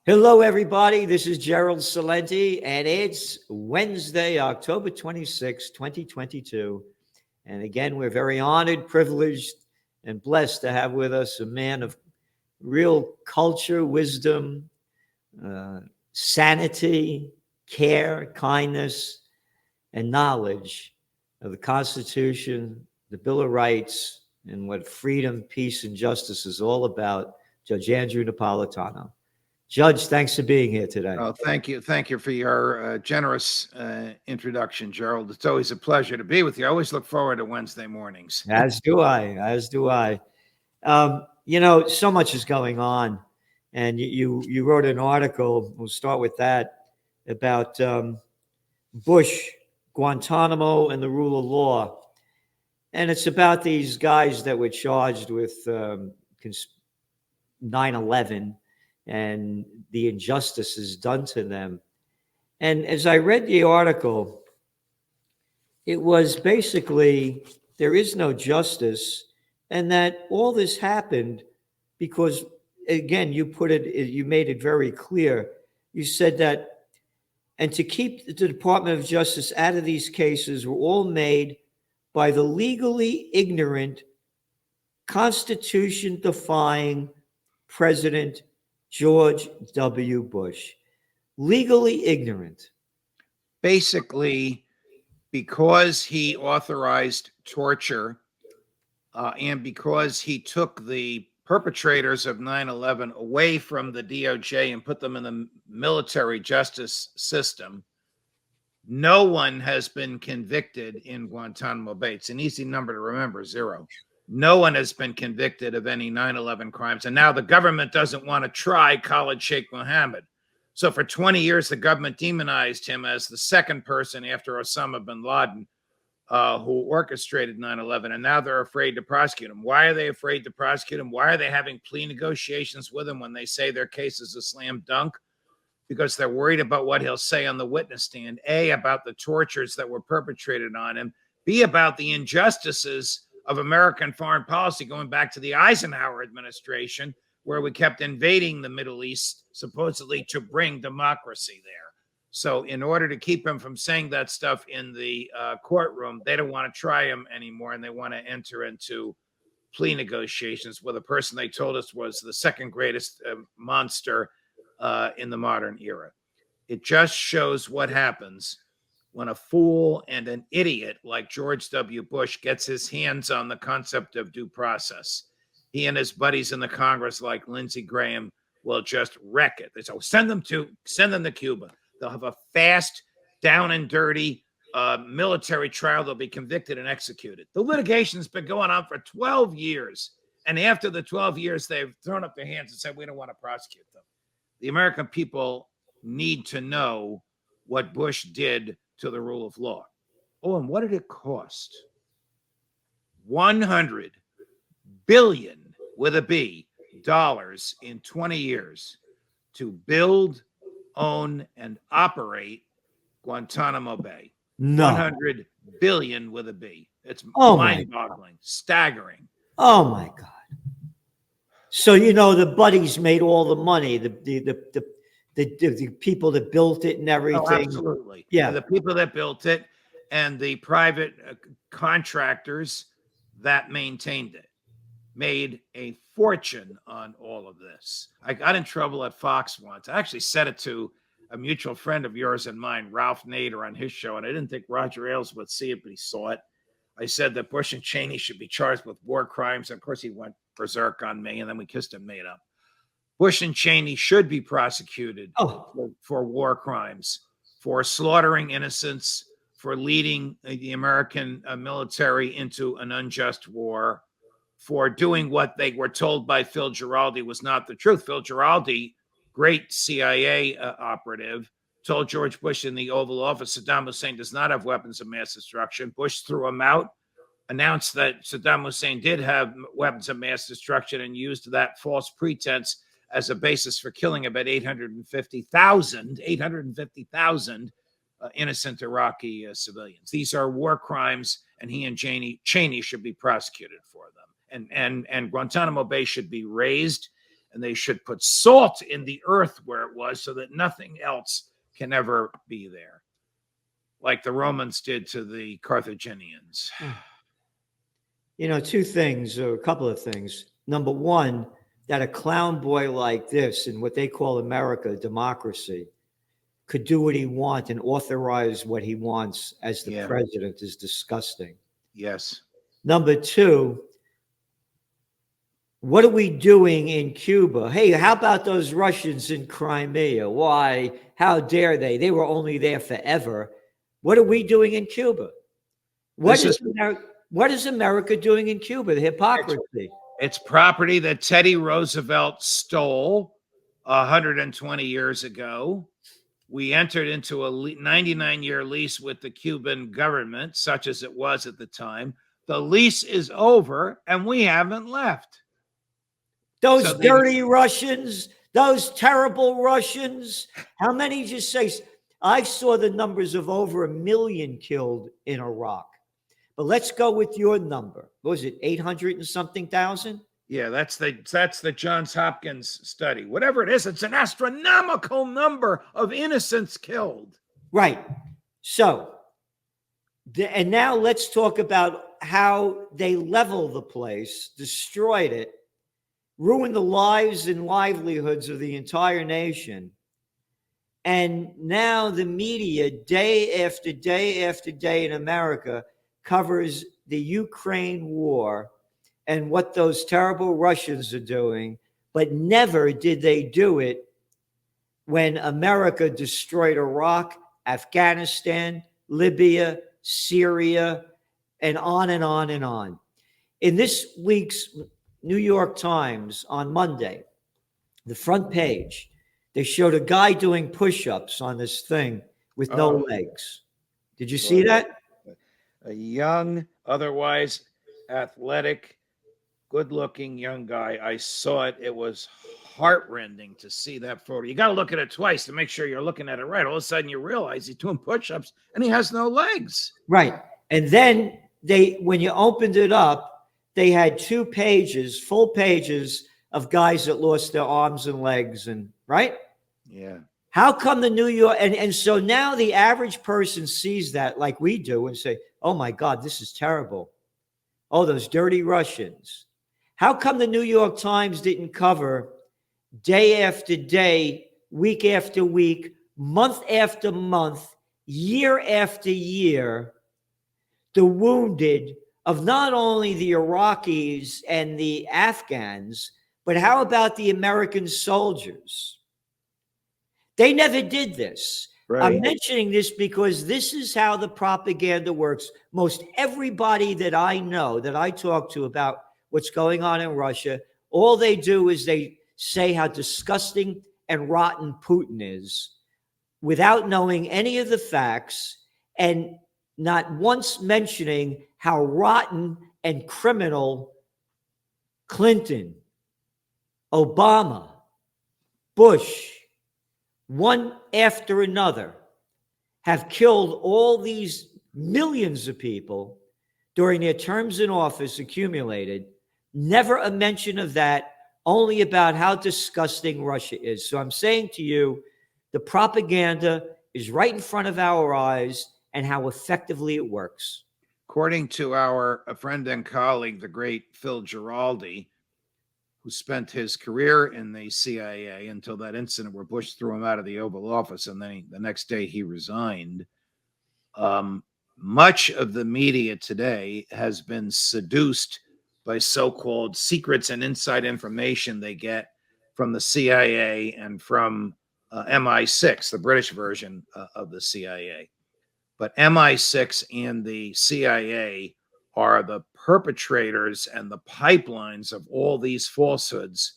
Hello, everybody. This is Gerald Salenti, and it's Wednesday, October 26, 2022. And again, we're very honored, privileged, and blessed to have with us a man of real culture, wisdom, sanity, care, kindness, and knowledge of the Constitution, the Bill of Rights, and what freedom, peace, and justice is all about, Judge Andrew Napolitano. Judge, thanks for being here today. Oh, thank you. Thank you for your generous introduction, Gerald. It's always a pleasure to be with you. I always look forward to Wednesday mornings. As do I. So much is going on. And you wrote an article, we'll start with that, about Bush, Guantanamo, and the rule of law. And it's about these guys that were charged with 9/11 and the injustices done to them. And as I read the article, it was basically there is no justice, and that all this happened because, again, you made it very clear. You said that, and to keep the Department of Justice out of these cases were all made by the legally ignorant, Constitution-defying President George W. Bush. Legally ignorant. Basically, because he authorized torture and because he took the perpetrators of 9/11 away from the DOJ and put them in the military justice system, no one has been convicted in Guantanamo Bay. It's an easy number to remember, 0. No one has been convicted of any 9/11 crimes. And now the government doesn't want to try Khalid Sheikh Mohammed. So for 20 years, the government demonized him as the second person after Osama bin Laden who orchestrated 9/11. And now they're afraid to prosecute him. Why are they afraid to prosecute him? Why are they having plea negotiations with him when they say their case is a slam dunk? Because they're worried about what he'll say on the witness stand. A, about the tortures that were perpetrated on him. B, about the injustices of American foreign policy going back to the Eisenhower administration, where we kept invading the Middle East, supposedly to bring democracy there. So in order to keep him from saying that stuff in the courtroom, they don't want to try him anymore, and they want to enter into plea negotiations with a person they told us was the second greatest monster in the modern era. It just shows what happens when a fool and an idiot like George W. Bush gets his hands on the concept of due process. He and his buddies in the Congress, like Lindsey Graham, will just wreck it. They say, send them to Cuba. They'll have a fast, down and dirty military trial. They'll be convicted and executed. The litigation's been going on for 12 years. And after the 12 years, they've thrown up their hands and said, we don't want to prosecute them. The American people need to know what Bush did to the rule of law. Oh, and what did it cost? $100 billion with a B dollars in 20 years to build, own, and operate Guantanamo Bay. No. 100 billion with a B. It's mind-boggling, staggering. Oh my God. So, the buddies made all the money, the people that built it and everything. Oh, absolutely. Yeah. The people that built it and the private contractors that maintained it made a fortune on all of this. I got in trouble at Fox once. I actually said it to a mutual friend of yours and mine, Ralph Nader, on his show, and I didn't think Roger Ailes would see it, but he saw it. I said that Bush and Cheney should be charged with war crimes. Of course, he went berserk on me, and then we kissed and made up. Bush and Cheney should be prosecuted for war crimes, for slaughtering innocents, for leading the American military into an unjust war, for doing what they were told by Phil Giraldi was not the truth. Phil Giraldi, great CIA operative, told George Bush in the Oval Office Saddam Hussein does not have weapons of mass destruction. Bush threw him out, announced that Saddam Hussein did have weapons of mass destruction, and used that false pretense as a basis for killing about 850,000 innocent Iraqi civilians. These are war crimes, and he and Cheney should be prosecuted for them. And Guantanamo Bay should be raised and they should put salt in the earth where it was so that nothing else can ever be there, like the Romans did to the Carthaginians. Two things, or a couple of things. Number one, that a clown boy like this in what they call America, democracy, could do what he wants and authorize what he wants as the president is disgusting. Yes. Number two, what are we doing in Cuba? Hey, how about those Russians in Crimea? Why? How dare they? They were only there forever. What are we doing in Cuba? What is America doing in Cuba? The hypocrisy. It's property that Teddy Roosevelt stole 120 years ago. We entered into a 99-year lease with the Cuban government, such as it was at the time. The lease is over, and we haven't left. Those dirty Russians, those terrible Russians. How many did you say? I saw the numbers of over 1 million killed in Iraq. But let's go with your number. What was it, 800 and something thousand? Yeah, that's the Johns Hopkins study. Whatever it is, it's an astronomical number of innocents killed. Right. So, and now let's talk about how they leveled the place, destroyed it, ruined the lives and livelihoods of the entire nation. And now the media, day after day after day in America, covers the Ukraine war and what those terrible Russians are doing, but never did they do it when America destroyed Iraq, Afghanistan, Libya, Syria, and on and on and on. In this week's New York Times on Monday, the front page, they showed a guy doing push-ups on this thing with no legs. Did you see that? A young, otherwise athletic, good-looking young guy. I saw it. It was heartrending to see that photo. You got to look at it twice to make sure you're looking at it right. All of a sudden, you realize he's doing push-ups and he has no legs. Right. And then when you opened it up, they had 2 pages, full pages of guys that lost their arms and legs, and right? Yeah. How come the New York, and so now the average person sees that like we do and say, oh my God, this is terrible. Oh, those dirty Russians. How come the New York Times didn't cover day after day, week after week, month after month, year after year, the wounded of not only the Iraqis and the Afghans, but how about the American soldiers? They never did this. Right. I'm mentioning this because this is how the propaganda works. Most everybody that I know, that I talk to about what's going on in Russia, all they do is they say how disgusting and rotten Putin is without knowing any of the facts and not once mentioning how rotten and criminal Clinton, Obama, Bush, one after another, have killed all these millions of people during their terms in office accumulated. Never a mention of that, only about how disgusting Russia is. So I'm saying to you, the propaganda is right in front of our eyes and how effectively it works. According to our friend and colleague, the great Phil Giraldi, who spent his career in the CIA until that incident where Bush threw him out of the Oval Office, and then the next day he resigned. Much of the media today has been seduced by so-called secrets and inside information they get from the CIA and from MI6, the British version of the CIA. But MI6 and the CIA are the perpetrators and the pipelines of all these falsehoods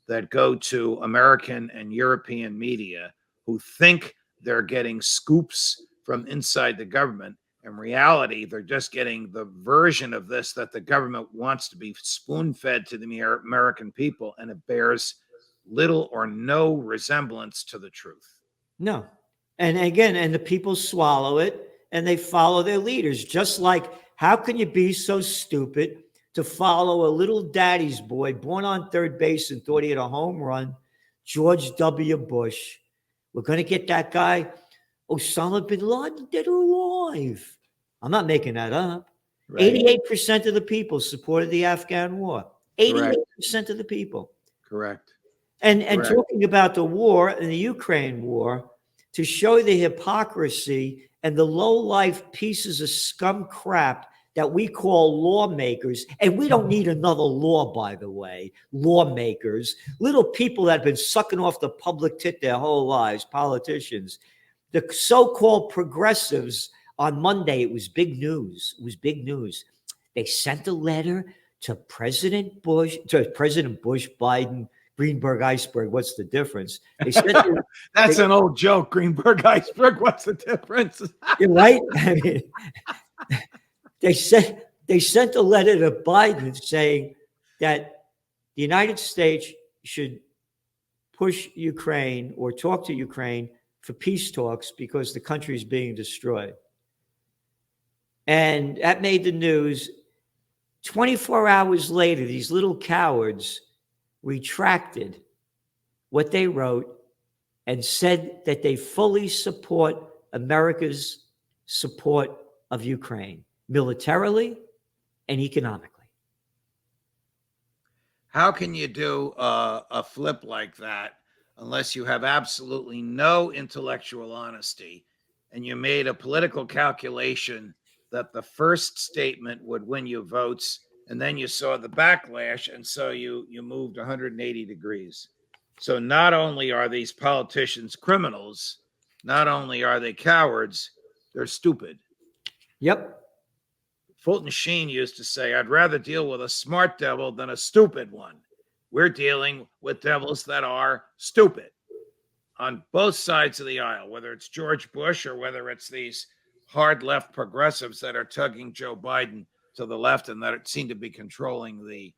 that go to American and European media, who think they're getting scoops from inside the government. In reality, they're just getting the version of this that the government wants to be spoon-fed to the American people, and it bears little or no resemblance to the truth. No. And again, and the people swallow it and they follow their leaders. Just like, how can you be so stupid to follow a little daddy's boy born on third base and thought he had a home run, George W. Bush. We're going to get that guy, Osama bin Laden, dead or alive. I'm not making that up. Right. 88% of the people supported the Afghan war. 88% of the people. Correct. And Correct. talking about the war and the Ukraine war, to show the hypocrisy and the low-life pieces of scum crap that we call lawmakers, and we don't need another law, by the way, lawmakers, little people that have been sucking off the public tit their whole lives, politicians. The so-called progressives, on Monday, it was big news. It was big news. They sent a letter to President Bush, Biden, Greenberg iceberg. What's the difference? They sent That's an old joke. Greenberg iceberg. What's the difference? You're right. I mean, they sent a letter to Biden saying that the United States should push Ukraine or talk to Ukraine for peace talks because the country is being destroyed. And that made the news. 24 hours later, these little cowards retracted what they wrote and said that they fully support America's support of Ukraine, militarily and economically. How can you do a flip like that unless you have absolutely no intellectual honesty and you made a political calculation that the first statement would win you votes, and then you saw the backlash, and so you moved 180 degrees. So not only are these politicians criminals, not only are they cowards, they're stupid. Yep. Fulton Sheen used to say, I'd rather deal with a smart devil than a stupid one. We're dealing with devils that are stupid on both sides of the aisle, whether it's George Bush or whether it's these hard left progressives that are tugging Joe Biden to the left and that seem to be controlling the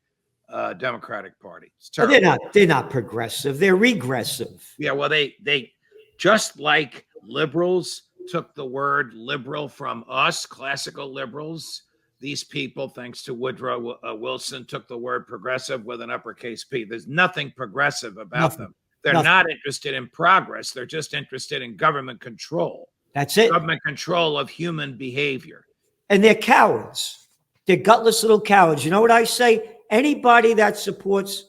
Democratic Party. It's terrible. They're not progressive. They're regressive. Yeah, well, they just like liberals took the word liberal from us, classical liberals. These people, thanks to Woodrow Wilson, took the word progressive with an uppercase P. There's nothing progressive about them. They're not interested in progress. They're just interested in government control. That's it. Government control of human behavior. And they're cowards. They're gutless little cowards. You know what I say? Anybody that supports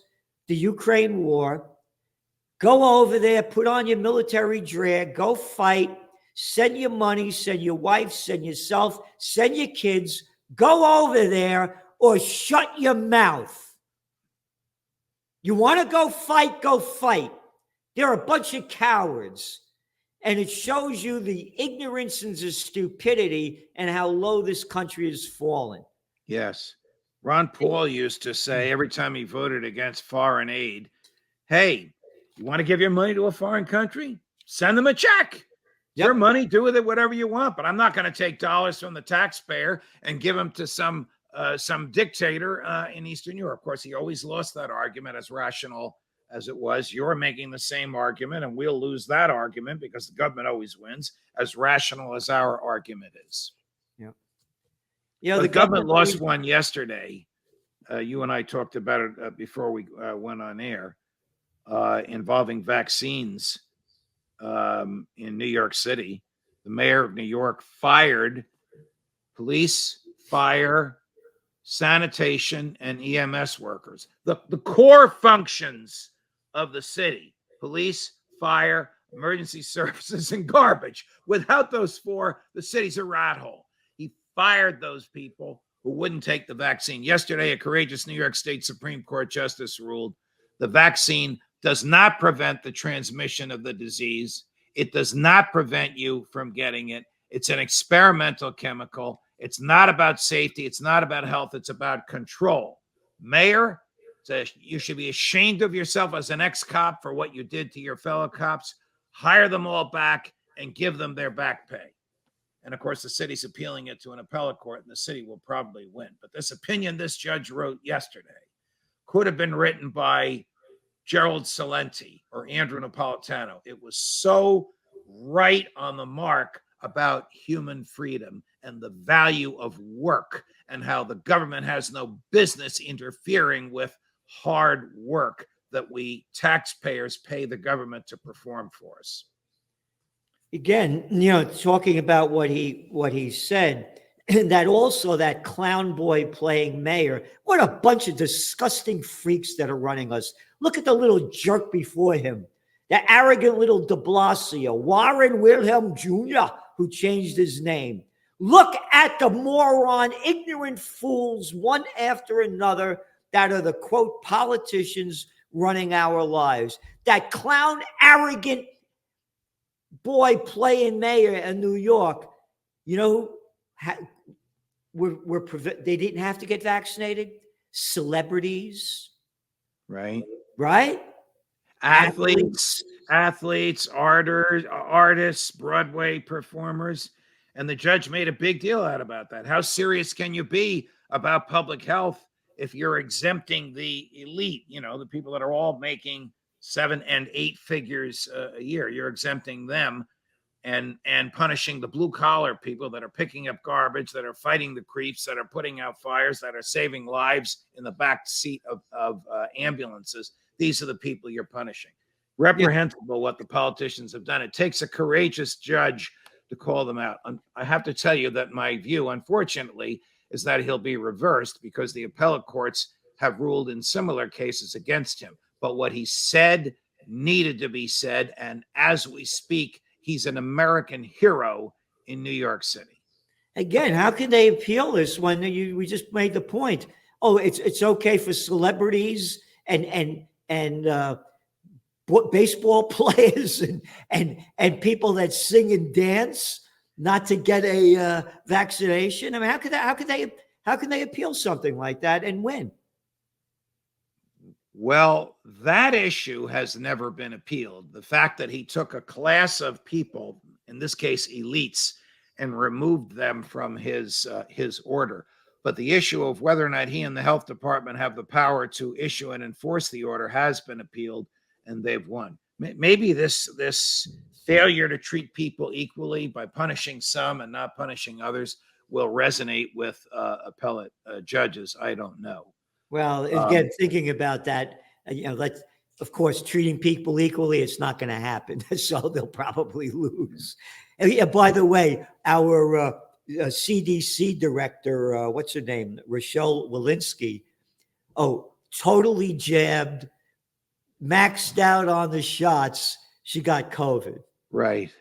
the Ukraine war, go over there, put on your military drag, go fight, send your money, send your wife, send yourself, send your kids, go over there or shut your mouth. You want to go fight, go fight. They're a bunch of cowards. And it shows you the ignorance and the stupidity and how low this country has fallen. Yes. Ron Paul used to say every time he voted against foreign aid, hey, you want to give your money to a foreign country? Send them a check. Your money, do with it whatever you want. But I'm not going to take dollars from the taxpayer and give them to some dictator in Eastern Europe. Of course, he always lost that argument, as rational as it was. You're making the same argument, and we'll lose that argument because the government always wins, as rational as our argument is. Yeah. You know, the government lost one yesterday. You and I talked about it before we went on air, involving vaccines in New York City. The mayor of New York fired police, fire, sanitation, and EMS workers. The core functions of the city: police, fire, emergency services, and garbage. Without those four, the city's a rat hole. He fired those people who wouldn't take the vaccine. Yesterday, a courageous New York State Supreme Court justice ruled the vaccine does not prevent the transmission of the disease. It does not prevent you from getting it. It's an experimental chemical. It's not about safety. It's not about health. It's about control. Mayor, you should be ashamed of yourself as an ex-cop for what you did to your fellow cops. Hire them all back and give them their back pay. And of course, the city's appealing it to an appellate court, and the city will probably win. But this opinion this judge wrote yesterday could have been written by Gerald Celente or Andrew Napolitano. It was so right on the mark about human freedom and the value of work and how the government has no business interfering with hard work that we taxpayers pay the government to perform for us. Again, talking about what he said, that also that clown boy playing mayor, what a bunch of disgusting freaks that are running us. Look at the little jerk before him, the arrogant little de Blasio, Warren Wilhelm Jr., who changed his name. Look at the moron, ignorant fools, one after another, that are the, quote, politicians running our lives. That clown, arrogant boy playing mayor in New York, they didn't have to get vaccinated. Celebrities, right? Athletes, artists, Broadway performers. And the judge made a big deal out about that. How serious can you be about public health if you're exempting the elite, the people that are all making 7 and 8 figures a year? You're exempting them and punishing the blue collar people that are picking up garbage, that are fighting the creeps, that are putting out fires, that are saving lives in the back seat of ambulances. These are the people you're punishing. Reprehensible what the politicians have done. It takes a courageous judge to call them out. I have to tell you that my view, unfortunately, is that he'll be reversed because the appellate courts have ruled in similar cases against him. But what he said needed to be said. And as we speak, he's an American hero in New York City. Again, how can they appeal this when we just made the point? Oh, it's okay for celebrities and baseball players and people that sing and dance not to get a vaccination. I mean, how can they appeal something like that and win? Well, that issue has never been appealed. The fact that he took a class of people, in this case elites, and removed them from his order. But the issue of whether or not he and the health department have the power to issue and enforce the order has been appealed, and they've won. Maybe this failure to treat people equally by punishing some and not punishing others will resonate with appellate judges. I don't know. Well, again, thinking about that, of course, treating people equally, it's not going to happen. So they'll probably lose. And by the way, our CDC director, what's her name? Rochelle Walensky. Oh, totally jabbed, maxed out on the shots. She got COVID. Right.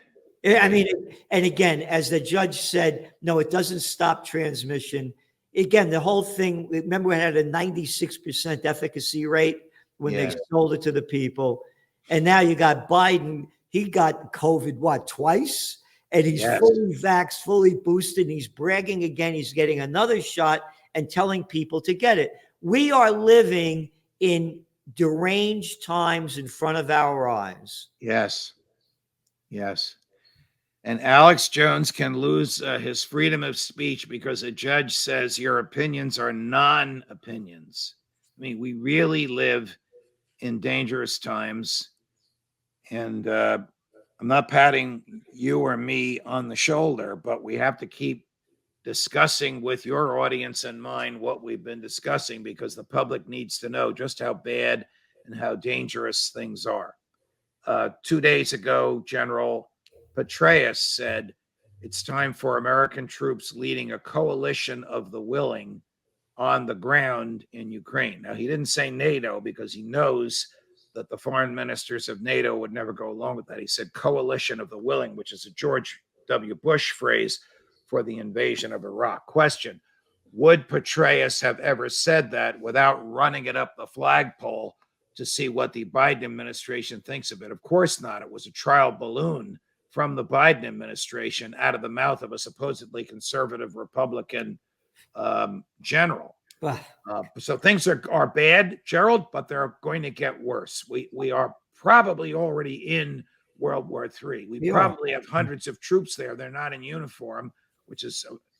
I mean, and again, as the judge said, no, it doesn't stop transmission. Again, the whole thing, remember, it had a 96% efficacy rate when they sold it to the people. And now you got Biden. He got COVID, twice? And he's fully vaxxed, fully boosted. And he's bragging again. He's getting another shot and telling people to get it. We are living in deranged times in front of our eyes. Yes. And Alex Jones can lose his freedom of speech because a judge says your opinions are non-opinions. I mean, we really live in dangerous times. And I'm not patting you or me on the shoulder, but we have to keep discussing with your audience and mine what we've been discussing, because the public needs to know just how bad and how dangerous things are. 2 days ago, General Petraeus said it's time for American troops leading a coalition of the willing on the ground in Ukraine. Now, he didn't say NATO because he knows that the foreign ministers of NATO would never go along with that. He said coalition of the willing, which is a George W. Bush phrase for the invasion of Iraq. Question: would Petraeus have ever said that without running it up the flagpole to see what the Biden administration thinks of it? Of course not. It was a trial balloon from the Biden administration out of the mouth of a supposedly conservative Republican general. So things are bad, Gerald, but they're going to get worse. We are probably already in World War III. We probably have hundreds of troops there. They're not in uniform, which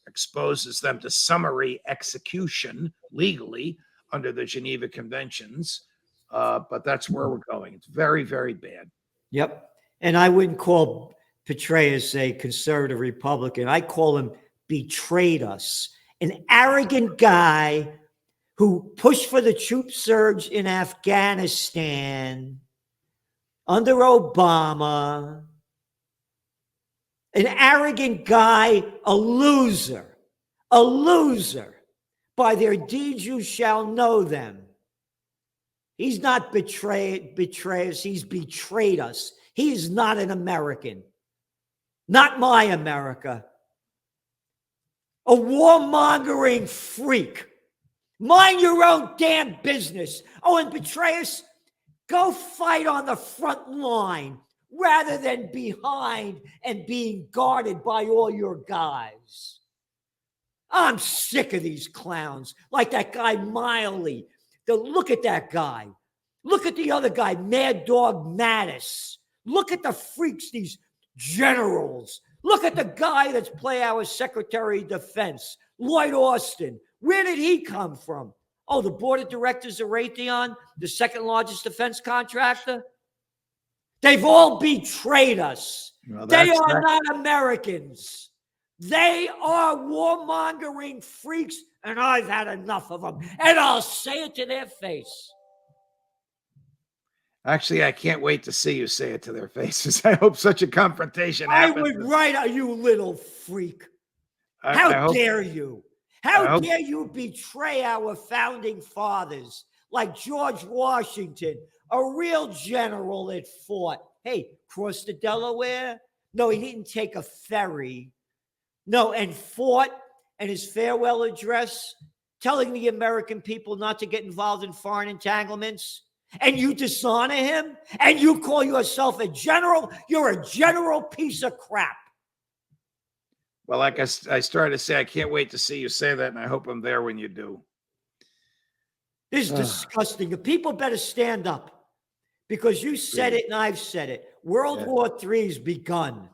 exposes them to summary execution legally under the Geneva Conventions. But that's where we're going. It's very, very bad. Yep. And I wouldn't call Petraeus, a conservative Republican. I call him betrayed us. An arrogant guy who pushed for the troop surge in Afghanistan under Obama. An arrogant guy, a loser. A loser. By their deeds you shall know them. He's not betrayed us. He's betrayed us. He is not an American. Not my America. A warmongering freak. Mind your own damn business. Oh, and Petraeus, go fight on the front line rather than behind and being guarded by all your guys. I'm sick of these clowns, like that guy Miley. Look at that guy. Look at the other guy, Mad Dog Mattis. Look at the freaks, these generals. Look at the guy that's play our Secretary of Defense, Lloyd Austin. Where did he come from? Oh, the board of directors of Raytheon, the second largest defense contractor. They've all betrayed us. Well, they are not Americans. They are warmongering freaks, and I've had enough of them. And I'll say it to their face. Actually, I can't wait to see you say it to their faces. I hope such a confrontation happens. I would write, you little freak. How dare you? How dare you betray our founding fathers like George Washington, a real general that fought. Hey, cross the Delaware? No, he didn't take a ferry. No, and fought, and his farewell address, telling the American people not to get involved in foreign entanglements. And you dishonor him? And you call yourself a general? You're a general piece of crap. Well, like I started to say, I can't wait to see you say that, and I hope I'm there when you do. This is disgusting. The people better stand up because you said it and I've said it. World War III has begun.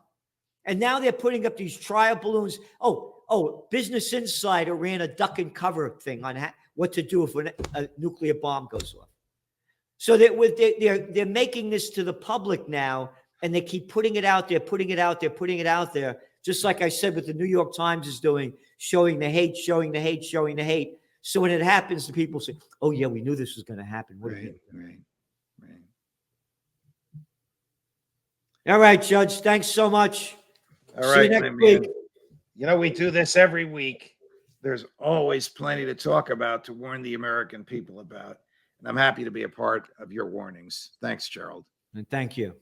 And now they're putting up these trial balloons. Oh, Business Insider ran a duck and cover thing on what to do if a nuclear bomb goes off. So they're making this to the public now, and they keep putting it out there, putting it out there. Just like I said, what the New York Times is doing, showing the hate. So when it happens, the people say, "Oh yeah, we knew this was going to happen." Right. All right, Judge. Thanks so much. All right, my man. You know, we do this every week. There's always plenty to talk about, to warn the American people about. And I'm happy to be a part of your warnings. Thanks, Gerald. And thank you.